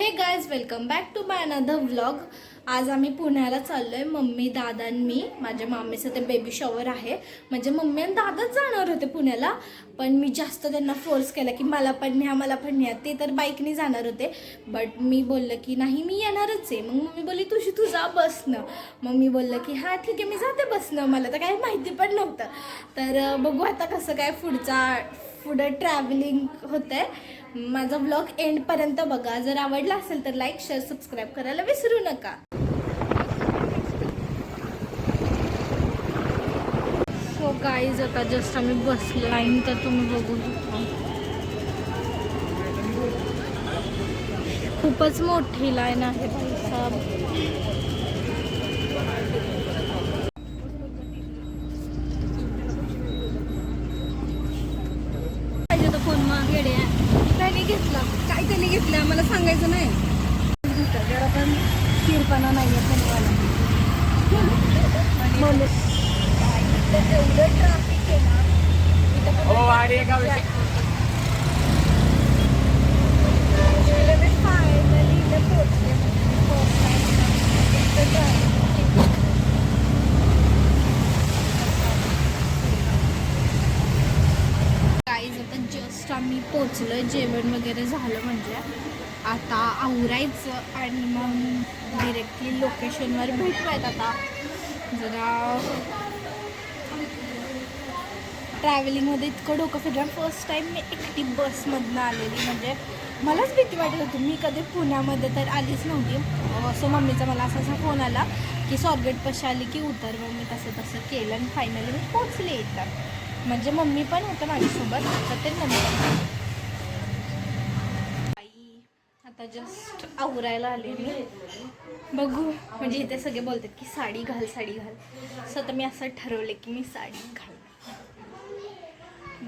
हे guys welcome back to my another vlog. आज आम्ही पुण्याला चाललो आहे. मम्मी, दादा आणि मी. माझ्या मामीचं ते बेबी शॉवर आहे. म्हणजे मम्मी आणि दादाच जाणार होते पुण्याला, पण मी जास्त त्यांना फोर्स केला की मला पण न्या. ते तर बाईकने जाणार होते, बट मी बोललं की नाही मी येणारच आहे. मग मम्मी बोलली तू जा बसनं. मग मी बोललं की हां ठीक आहे मी जाते बसनं. मला तर काही माहिती पण नव्हतं. तर बघू आता कसं काय पुढं ट्रॅव्हलिंग होतं आहे. माझा व्लॉग एंडपर्यंत बघा. जर आवडला असेल तर लाईक, शेअर, सबस्क्राईब करायला विसरू नका. सो गाईज आता जस्ट आम्ही बसलो लाईन तर तुम्ही बघू शकता. खूपच मोठी लाईन आहे भाईसाब. त्याने घेतला काय त्याने घेतलं आम्हाला सांगायचं नाही. जरा पण स्थिरपणा नाही आहे एवढं ट्रॅफिक आहे ना मी फायनली इथे पोहोचले. गाईज आता जस्ट आम्ही पोचलो. जेवण वगैरे झालं म्हणजे आता आवरायचं आणि मग डिरेक्टली लोकेशनवर भेटूयात. आता जरा ट्रॅव्हलिंगमध्ये इतकं डोकं फिरलं. फर्स्ट टाईम मी एकटी बसमधनं आलेली. म्हणजे मलाच भीती वाटत होती. मी कधी पुण्यामध्ये तर आलीच नव्हती. सो मम्मीचा मला असा फोन आला की स्वारगेटपाशी आली की उतर. मग मी तसं केलं आणि फायनली मी पोचले इथं. म्हणजे मम्मी पण होतं माझ्यासोबत. आता ते नंतर आता जस्ट आवरायला आले मी. बघू म्हणजे इथे सगळे बोलतात की साडी घाल. सो आता मी असं ठरवले की मी साडी घाल.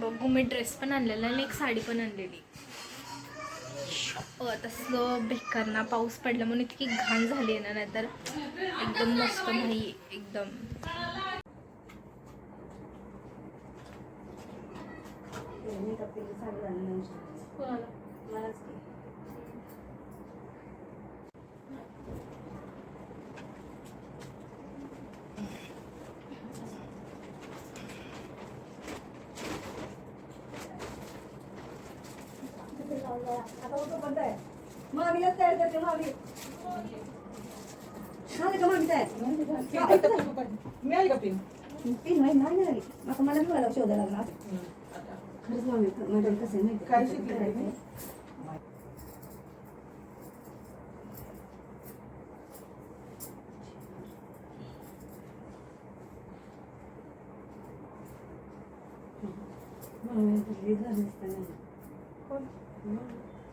बघू मी ड्रेस पण आणलेला आणि एक साडी पण आणलेली. तसं बेकार ना पाऊस पडला म्हणून इतकी घाण झाली ना, नाहीतर एकदम मस्त नाही एकदम. आता होतो बंद आहे. मामीला तयार करते. मामी झालं का? मामी तयार मिळाली का? पिन पिन नाही मिळाली. आता मला मिळाला शोधायला लागला. खरंच मामी माझ्या कसं आहे माहिती काय शिकलं.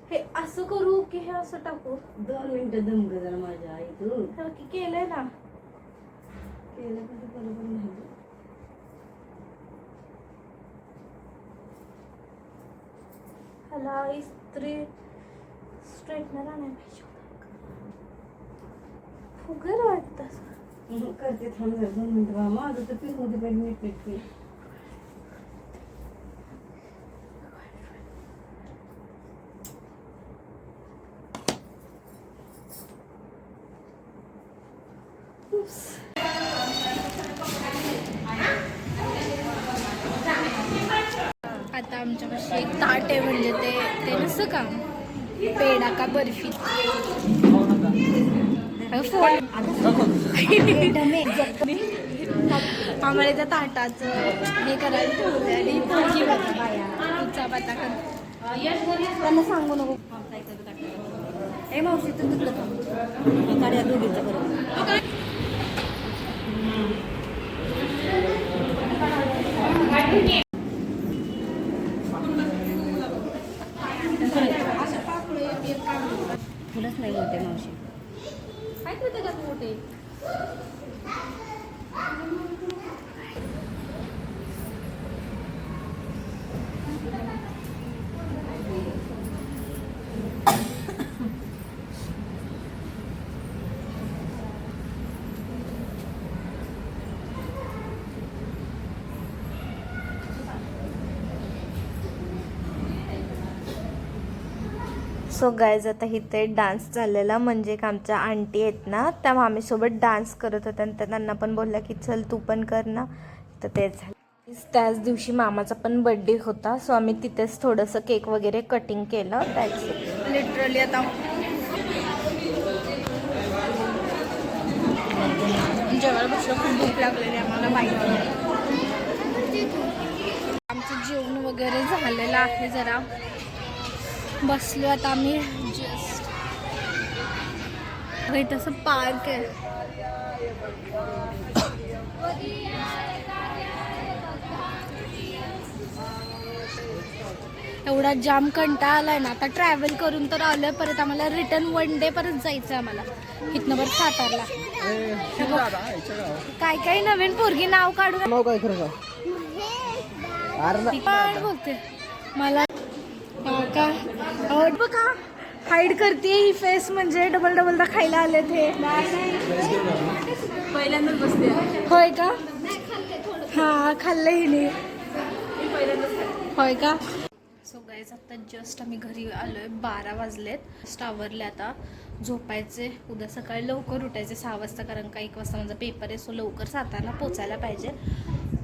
हे असं करू की हे असं टाकू? 2 मिनिटं दम ग जरा माझ्या आई. तू की केलंय ना. केलं कसं बरोबर नाही. ह्याला इस्त्री स्ट्रेटनर आणायला पाहिजे. फुगेल वाटतं. करते थांब जरा 2 मिनिटं. बा माझं तर पिन होते पहिले नीट. आता आमच्यापाशी एक ताट आहे. म्हणजे ते नसतं का पेढा का बर्फी. आम्हाला त्या ताटाचं हे करायला ठेवलं आणि पुढचा पता कर. त्यांना सांगू नको. हे मावशी तू तिकडं गाड्या दोघींचा बरोबर. फुलंच नाही होते मावशी. काय करते का मोठे? सो गायज आता इथे डान्स चाललेला, म्हणजे एक आमच्या आंटी आहेत ना त्या मामीसोबत डान्स करत होत्या आणि त्यांना पण बोलल्या की चल तू पण कर ना, तर तेच झालं. त्याच दिवशी मामाचा पण बर्थडे होता, सो आम्ही तिथेच थोडंसं केक वगैरे कटिंग केलं. त्याच लिटरली आता जेवायला बसलं, खूप भूक लागलेली आम्हाला माहिती. आमचं जेवण वगैरे झालेलं आहे, जरा बसलो आता आम्ही जस्ट. तसं पार्क आहे. एवढा जाम कंटाळा आलाय ना, आता ट्रॅव्हल करून तर आलोय, परत आम्हाला रिटर्न 1 डे परत जायचं आहे आम्हाला इथनं बरं सातारला. काय काय नवीन पोरगी नाव काढून काय बोलते मला का बघा हाईड करते ही फेस, म्हणजे डबल डबलदा खायला आले ते. पहिल्यांदाच बसते. होय का? हा खाल्लं हिने. होय का? सो गाईज आता जस्ट आम्ही घरी आलोय, 12 वाजलेत. जस्ट आवरले, आता झोपायचे. उद्या सकाळी लवकर उठायचे 6 वाजता, कारण का 1 वाजता माझा पेपर आहे, सो लवकर सातारला पोचायला पाहिजे.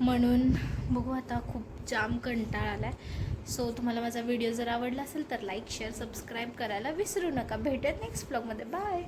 म्हणून बघू आता, खूप जाम कंटाळा आलाय. सो तुम्हाला माझा व्हिडिओ जर आवडला असेल तर लाईक शेअर सबस्क्राईब करायला विसरू नका. भेटूयात नेक्स्ट ब्लॉगमध्ये. बाय.